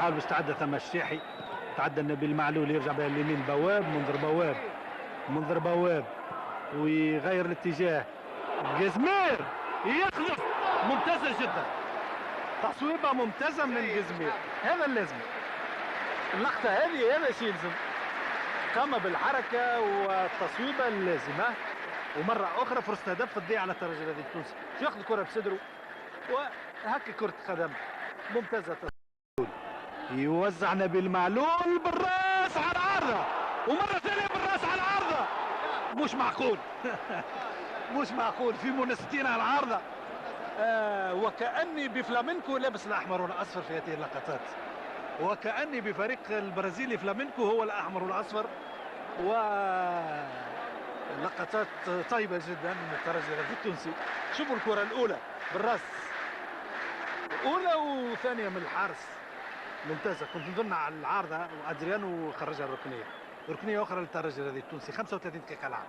يحاول باش تعدى ثم الشاحي، تعدى نبيل معلول يرجع بها اليمين بواب، منذر بواب ويغير الاتجاه. جزمير يخلص، ممتازة جدا، تصويبة ممتازة من جزمير. هذا اللازم، اللقطة هذه هذا شيء يلزم، قام بالحركة والتصويبة اللازمة. ومرة أخرى فرصة هدف تضيع على الترجي الرياضي التونسي، ياخذ الكرة بصدره وهكا كرة قدم ممتازة. يوزع نبيل معلول بالراس على العارضة، ومرة ثانية بالراس على العارضة. مش معقول مش معقول في منافستين على العارضة. وكأني بفلامينكو لابس الأحمر والأصفر في هذه اللقطات، وكأني بفريق البرازيلي فلامينكو هو الأحمر والأصفر. ولقطات طيبة جدا من الترجي التونسي. شوفوا الكرة الأولى بالراس، أولى وثانية من الحارس ممتازة. كنت نظن على العارضة وأدريانو خرجها الركنية أخرى للترجي التونسي. 35 دقيقة لعب.